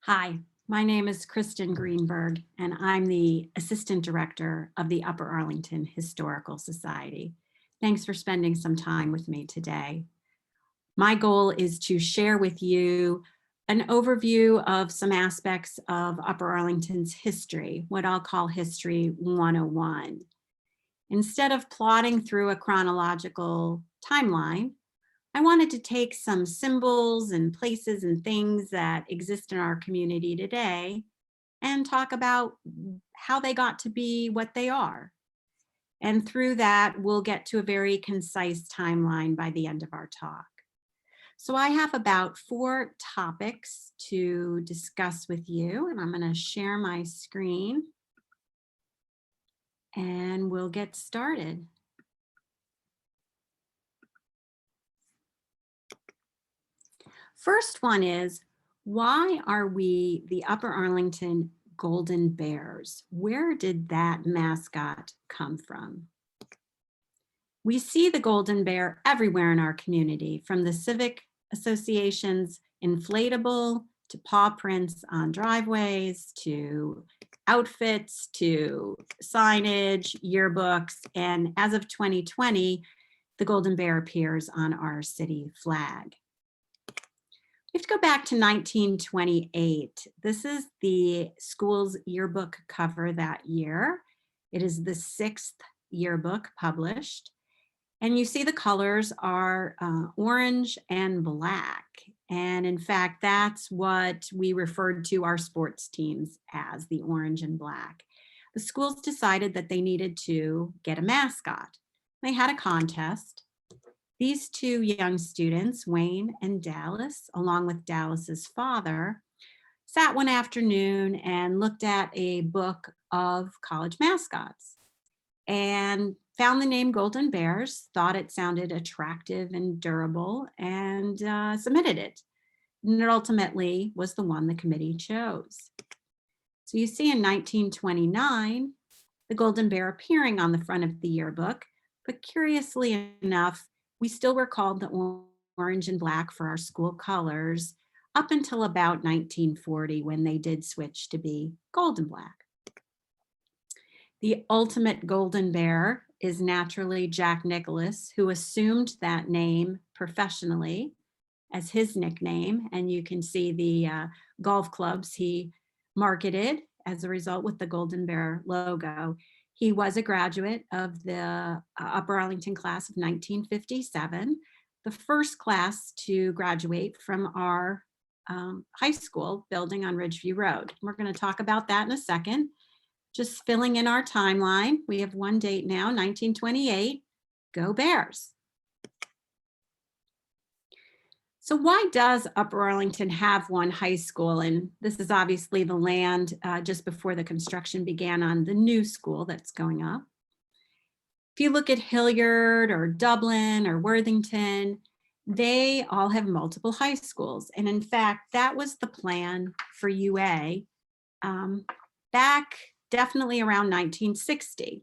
Hi, my name is Kristen Greenberg, and I'm the Assistant Director of the Upper Arlington Historical Society. Thanks for spending some time with me today. My goal is to share with you an overview of some aspects of Upper Arlington's history, what I'll call History 101. Instead of plodding through a chronological timeline, I wanted to take some symbols and places and things that exist in our community today and talk about how they got to be what they are. And through that, we'll get to a very concise timeline by the end of our talk. So I have about 4 topics to discuss with you, and I'm going to share my screen and we'll get started. First one is, why are we the Upper Arlington Golden Bears? Where did that mascot come from? We see the Golden Bear everywhere in our community, from the civic association's inflatable to paw prints on driveways, to outfits, to signage, yearbooks, and as of 2020, the Golden Bear appears on our city flag. We have to go back to 1928. This is the school's yearbook cover that year. It is the 6th yearbook published. And you see the colors are orange and black. And in fact, that's what we referred to our sports teams as, the orange and black. The schools decided that they needed to get a mascot. They had a contest. These 2 young students, Wayne and Dallas, along with Dallas's father, sat one afternoon and looked at a book of college mascots and found the name Golden Bears, thought it sounded attractive and durable, and submitted it. And it ultimately was the one the committee chose. So you see in 1929, the Golden Bear appearing on the front of the yearbook, but curiously enough, we still were called the orange and black for our school colors up until about 1940, when they did switch to be gold and black. The ultimate Golden Bear is naturally Jack Nicklaus, who assumed that name professionally as his nickname. And you can see the golf clubs he marketed as a result with the Golden Bear logo. He was a graduate of the Upper Arlington class of 1957, the first class to graduate from our high school building on Ridgeview Road. We're going to talk about that in a second. Just filling in our timeline, we have one date now, 1928, go Bears. So why does Upper Arlington have one high school? And this is obviously the land just before the construction began on the new school that's going up. If you look at Hilliard or Dublin or Worthington, they all have multiple high schools. And in fact, that was the plan for UA back definitely around 1960.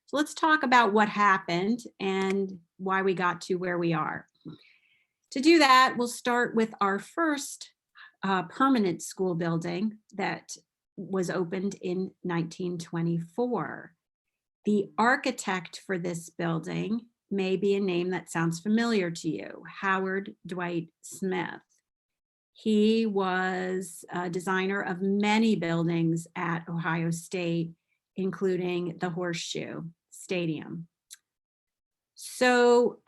So let's talk about what happened and why we got to where we are. To do that, we'll start with our first permanent school building that was opened in 1924. The architect for this building may be a name that sounds familiar to you, Howard Dwight Smith. He was a designer of many buildings at Ohio State, including the Horseshoe Stadium. So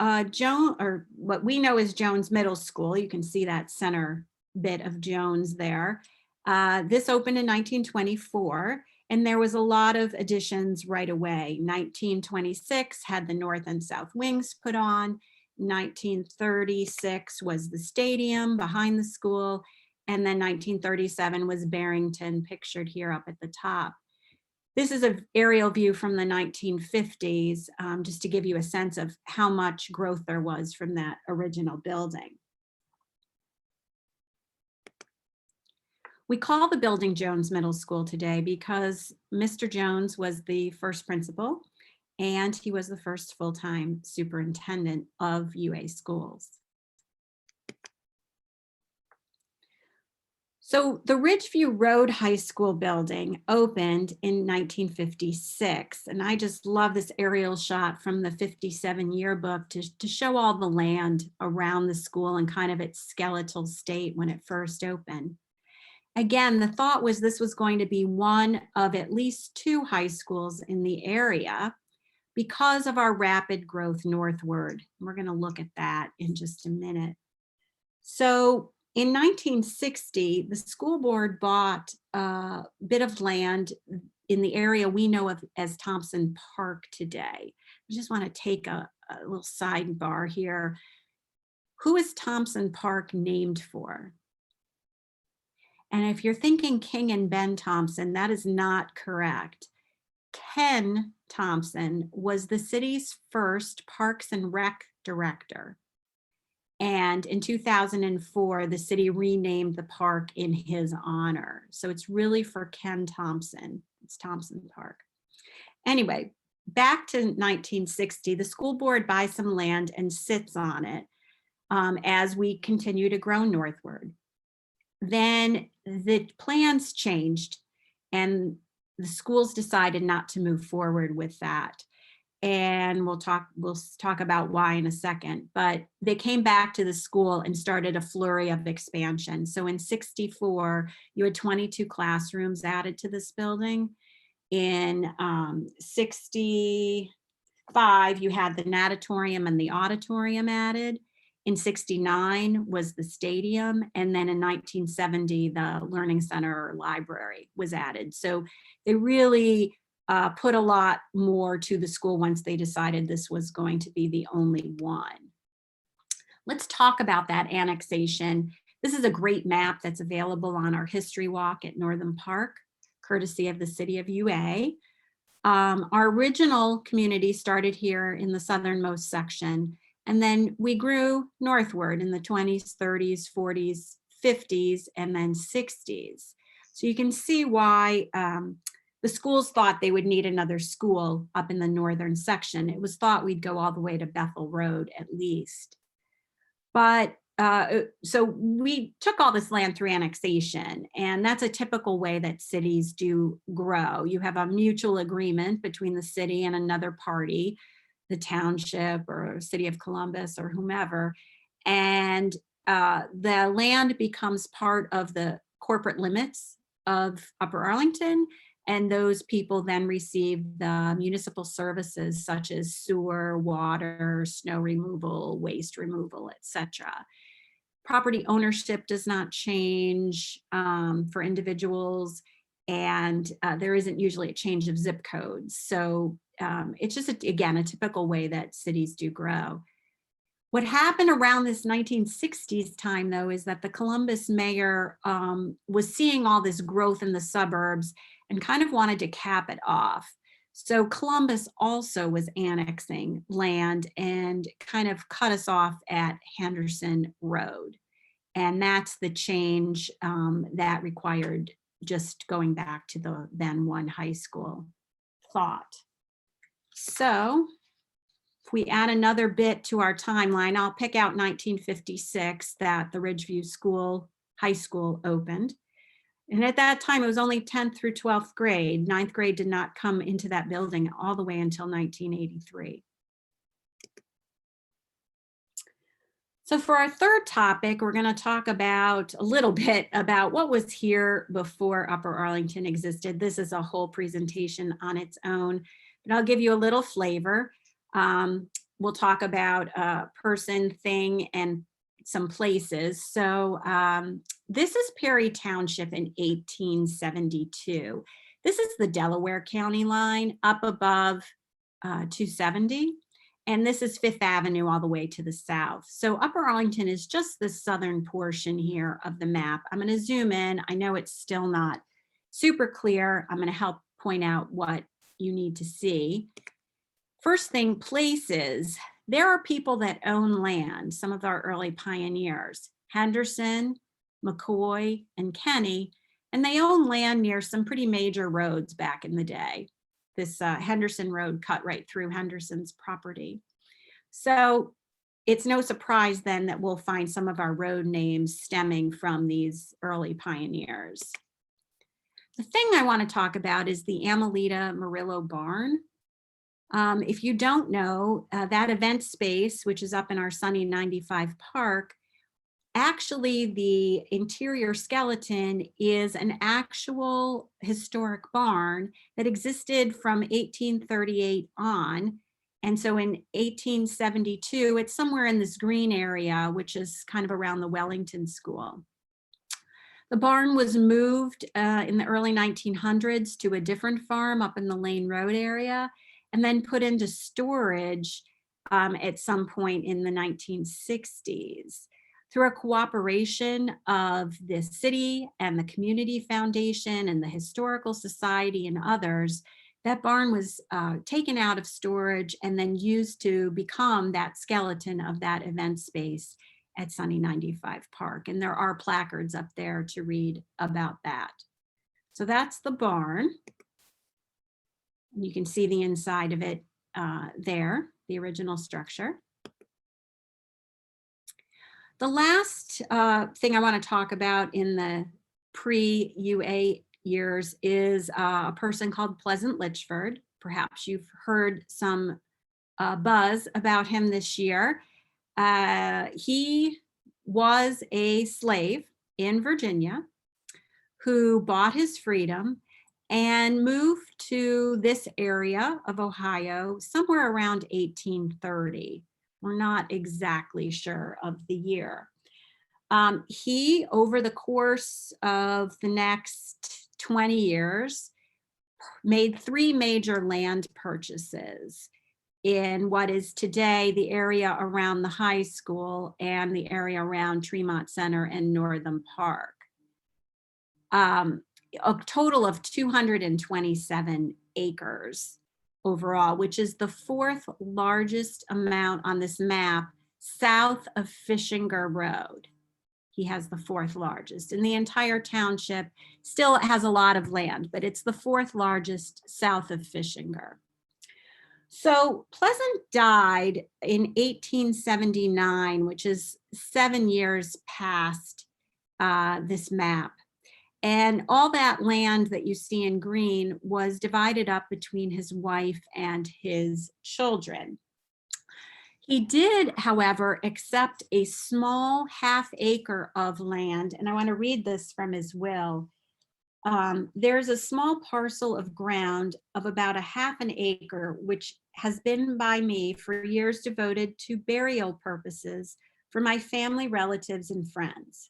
what we know is Jones Middle School, you can see that center bit of Jones there. This opened in 1924, and there was a lot of additions right away. 1926 had the north and south wings put on. 1936 was the stadium behind the school, and then 1937 was Barrington, pictured here up at the top. This is an aerial view from the 1950s, just to give you a sense of how much growth there was from that original building. We call the building Jones Middle School today because Mr. Jones was the first principal and he was the first full-time superintendent of UA schools. So the Ridgeview Road High School building opened in 1956. And I just love this aerial shot from the 57 yearbook to show all the land around the school and kind of its skeletal state when it first opened. Again, the thought was this was going to be one of at least two high schools in the area because of our rapid growth northward. We're going to look at that in just a minute. So in 1960, the school board bought a bit of land in the area we know of as Thompson Park today. I just want to take a little sidebar here. Who is Thompson Park named for? And if you're thinking King and Ben Thompson, that is not correct. Ken Thompson was the city's first Parks and Rec director. And in 2004, the city renamed the park in his honor. So it's really for Ken Thompson. It's Thompson Park. Anyway, back to 1960, the school board buys some land and sits on it as we continue to grow northward. Then the plans changed and the schools decided not to move forward with that. And we'll talk about why in a second, but they came back to the school and started a flurry of expansion. So in 64, you had 22 classrooms added to this building. In 65, you had the natatorium and the auditorium added. In 69 was the stadium. And then in 1970, the learning center or library was added. So they really put a lot more to the school once they decided this was going to be the only one. Let's talk about that annexation. This is a great map that's available on our history walk at Northern Park, courtesy of the city of UA. Our original community started here in the southernmost section, and then we grew northward in the 20s, 30s, 40s, 50s, and then 60s. So you can see why the schools thought they would need another school up in the northern section. It was thought we'd go all the way to Bethel Road at least. But so we took all this land through annexation, and that's a typical way that cities do grow. You have a mutual agreement between the city and another party, the township or city of Columbus or whomever, and the land becomes part of the corporate limits of Upper Arlington, and those people then receive the municipal services such as sewer, water, snow removal, waste removal, etc. Property ownership does not change for individuals, and there isn't usually a change of zip codes. So it's just, again, a typical way that cities do grow. What happened around this 1960s time, though, is that the Columbus mayor was seeing all this growth in the suburbs and kind of wanted to cap it off. So Columbus also was annexing land and kind of cut us off at Henderson Road. And that's the change that required just going back to the then one high school thought. So if we add another bit to our timeline, I'll pick out 1956 that the Ridgeview High School opened. And at that time, it was only 10th through 12th grade. 9th grade did not come into that building all the way until 1983. So for our third topic, we're going to talk about a little bit about what was here before Upper Arlington existed. This is a whole presentation on its own, but I'll give you a little flavor. We'll talk about a person, thing, and some places. So this is Perry Township in 1872. This is the Delaware County line up above 270. And this is Fifth Avenue all the way to the south. So Upper Arlington is just the southern portion here of the map. I'm going to zoom in. I know it's still not super clear. I'm going to help point out what you need to see. First thing, places. There are people that own land, some of our early pioneers, Henderson, McCoy, and Kenny, and they own land near some pretty major roads back in the day. This Henderson Road cut right through Henderson's property. So it's no surprise then that we'll find some of our road names stemming from these early pioneers. The thing I want to talk about is the Amelita Murillo Barn. If you don't know, that event space, which is up in our sunny 95 Park, actually the interior skeleton is an actual historic barn that existed from 1838 on. And so in 1872, it's somewhere in this green area, which is kind of around the Wellington School. The barn was moved in the early 1900s to a different farm up in the Lane Road area, and then put into storage at some point in the 1960s. Through a cooperation of the city and the Community Foundation and the Historical Society and others, that barn was taken out of storage and then used to become that skeleton of that event space at Sunny 95 Park. And there are placards up there to read about that. So that's the barn. You can see the inside of it there, the original structure. The last thing I want to talk about in the pre-UA years is a person called Pleasant Litchford. Perhaps you've heard some buzz about him this year. He was a slave in Virginia who bought his freedom and moved to this area of Ohio somewhere around 1830. We're not exactly sure of the year. He, over the course of the next 20 years, made 3 major land purchases in what is today the area around the high school and the area around Tremont Center and Northern Park. A total of 227 acres overall, which is the 4th largest amount on this map south of Fishinger Road. He has the 4th largest, and the entire township still has a lot of land, but it's the 4th largest south of Fishinger. So Pleasant died in 1879, which is 7 years past this map. And all that land that you see in green was divided up between his wife and his children. He did, however, accept a small ½ acre of land, and I want to read this from his will. There's a small parcel of ground of about ½ acre, which has been by me for years devoted to burial purposes for my family, relatives, and friends.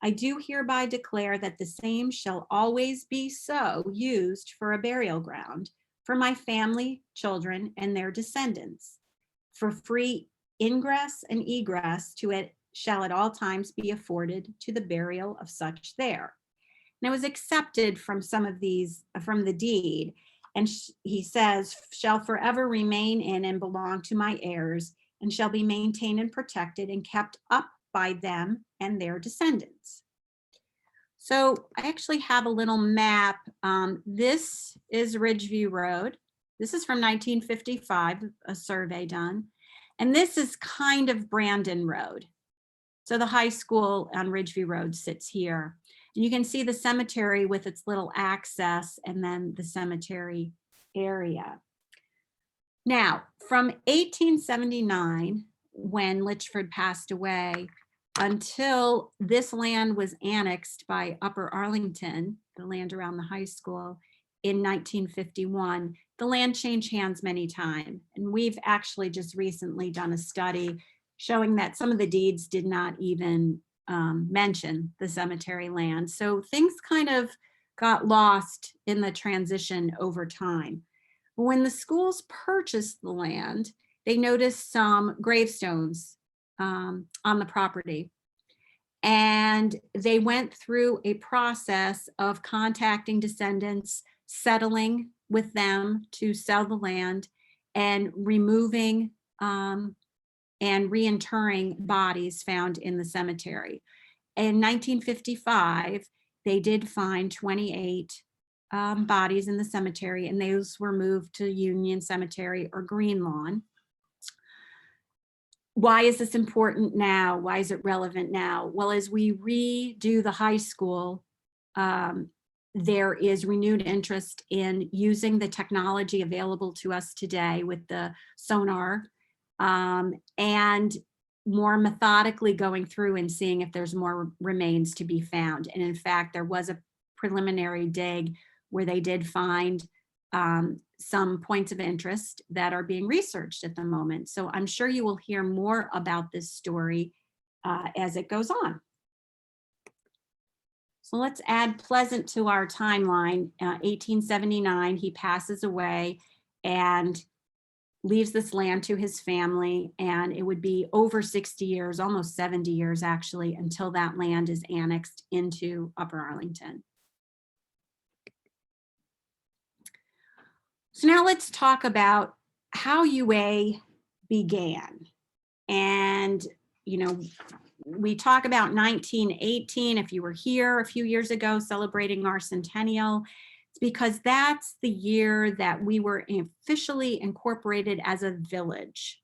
I do hereby declare that the same shall always be so used for a burial ground for my family, children, and their descendants. For free ingress and egress to it shall at all times be afforded to the burial of such there. And it was accepted from some of these, from the deed. And he says, shall forever remain in and belong to my heirs, and shall be maintained and protected and kept up by them and their descendants. So I actually have a little map. This is Ridgeview Road. This is from 1955, a survey done. And this is kind of Brandon Road. So the high school on Ridgeview Road sits here. And you can see the cemetery with its little access and then the cemetery area. Now, from 1879, when Litchford passed away, until this land was annexed by Upper Arlington, the land around the high school, in 1951, the land changed hands many times. And we've actually just recently done a study showing that some of the deeds did not even mention the cemetery land. So things kind of got lost in the transition over time. When the schools purchased the land, they noticed some gravestones on the property. And they went through a process of contacting descendants, settling with them to sell the land, and removing and reinterring bodies found in the cemetery. In 1955, they did find 28 bodies in the cemetery, and those were moved to Union Cemetery or Green Lawn. Why is this important now? Why is it relevant now? Well, as we redo the high school, um, there is renewed interest in using the technology available to us today with the sonar, and more methodically going through and seeing if there's more remains to be found. And in fact, there was a preliminary dig where they did find some points of interest that are being researched at the moment. So I'm sure you will hear more about this story as it goes on. So let's add Pleasant to our timeline. 1879, he passes away and leaves this land to his family, and it would be over 60 years, almost 70 years actually, until that land is annexed into Upper Arlington. So now let's talk about how UA began. And, you know, we talk about 1918, if you were here a few years ago celebrating our centennial, it's because that's the year that we were officially incorporated as a village.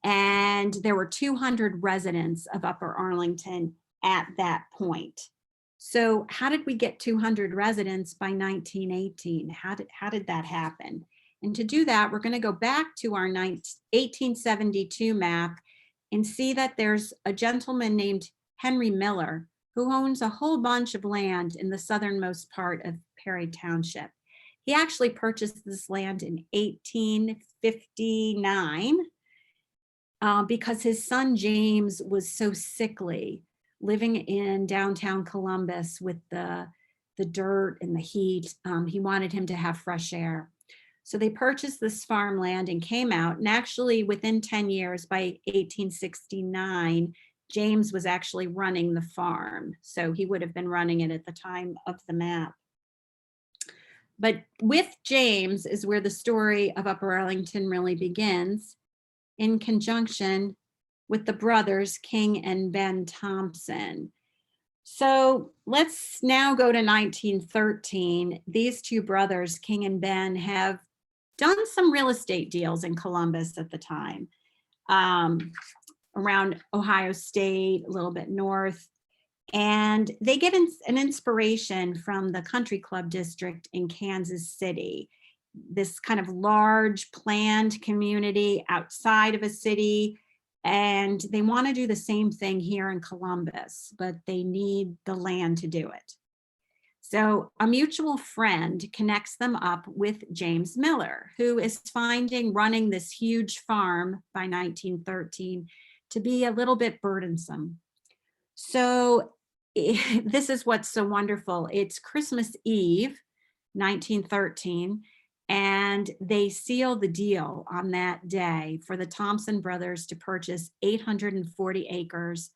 And there were 200 residents of Upper Arlington at that point. So how did we get 200 residents by 1918? How did that happen? And to do that, we're going to go back to our 1872 map and see that there's a gentleman named Henry Miller who owns a whole bunch of land in the southernmost part of Perry Township. He actually purchased this land in 1859 because his son James was so sickly, living in downtown Columbus with the dirt and the heat. He wanted him to have fresh air. So they purchased this farmland and came out, and actually within 10 years, by 1869, James was actually running the farm. So he would have been running it at the time of the map. But with James is where the story of Upper Arlington really begins, in conjunction with the brothers King and Ben Thompson. So let's now go to 1913. These two brothers, King and Ben, have done some real estate deals in Columbus at the time, around Ohio State, a little bit north. And they get an inspiration from the country club district in Kansas City, this kind of large planned community outside of a city. And they want to do the same thing here in Columbus, but they need the land to do it. So a mutual friend connects them up with James Miller, who is finding running this huge farm by 1913 to be a little bit burdensome. So this is what's so wonderful. It's Christmas Eve, 1913, and they seal the deal on that day for the Thompson brothers to purchase 840 acres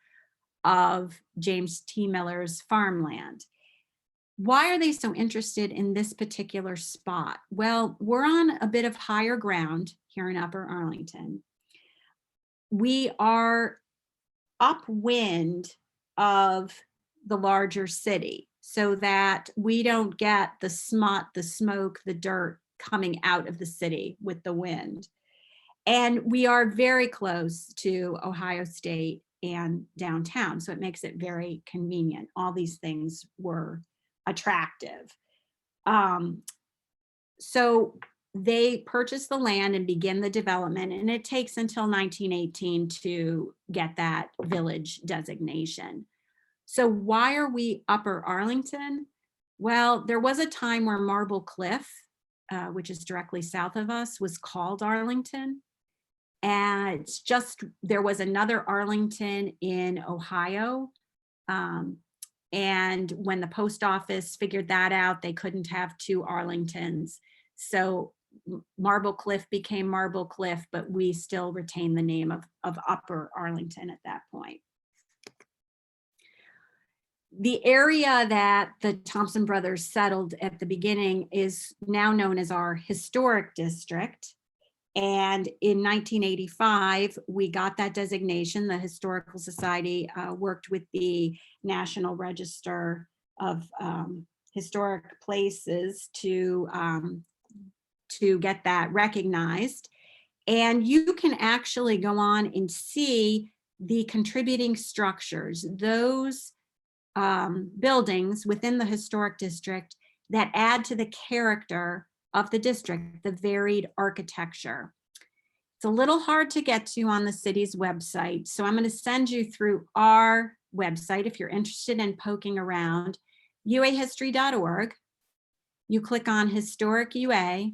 of James T. Miller's farmland. Why are they so interested in this particular spot? Well, we're on a bit of higher ground here in Upper Arlington. We are upwind of the larger city so that we don't get the smut, the smoke, the dirt coming out of the city with the wind. And we are very close to Ohio State and downtown, so it makes it very convenient. All these things were attractive. So they purchase the land and begin the development, and it takes until 1918 to get that village designation. So why are we Upper Arlington? Well, there was a time where Marble Cliff, which is directly south of us, was called Arlington. And it's just, there was another Arlington in Ohio. And when the post office figured that out, they couldn't have two Arlingtons. So Marble Cliff became Marble Cliff, but we still retain the name of Upper Arlington at that point. The area that the Thompson brothers settled at the beginning is now known as our historic district. And in 1985, we got that designation. The Historical Society worked with the National Register of Historic Places to get that recognized. And you can actually go on and see the contributing structures, those buildings within the historic district that add to the character of the district, the varied architecture. It's a little hard to get to on the city's website, so I'm going to send you through our website if you're interested in poking around, uahistory.org. You click on Historic UA,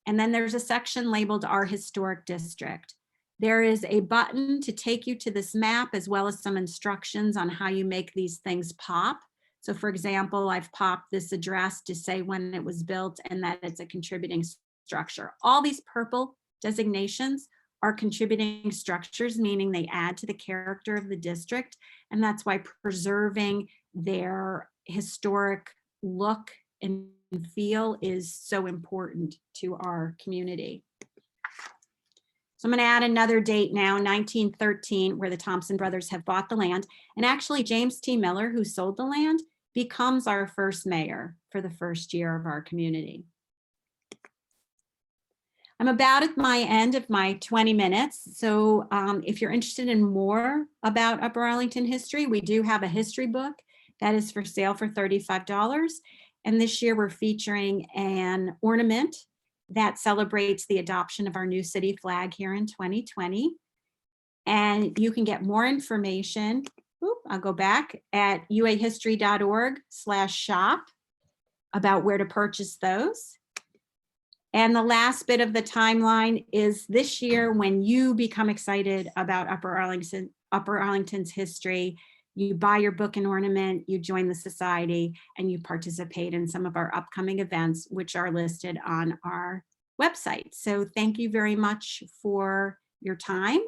and then there's a section labeled Our Historic District. There is a button to take you to this map, as well as some instructions on how you make these things pop. So for example, I've popped this address to say when it was built and that it's a contributing structure. All these purple designations are contributing structures, meaning they add to the character of the district. And that's why preserving their historic look and feel is so important to our community. So I'm going to add another date now, 1913, where the Thompson brothers have bought the land. And actually, James T. Miller, who sold the land, becomes our first mayor for the first year of our community. I'm about at my end of my 20 minutes. So if you're interested in more about Upper Arlington history, we do have a history book that is for sale for $35. And this year we're featuring an ornament that celebrates the adoption of our new city flag here in 2020. And you can get more information, I'll go back, at uahistory.org/shop about where to purchase those. And the last bit of the timeline is this year, when you become excited about Upper Arlington's history, you buy your book and ornament, you join the society, and you participate in some of our upcoming events, which are listed on our website. So thank you very much for your time,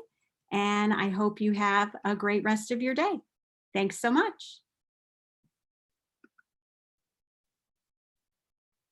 and I hope you have a great rest of your day. Thanks so much.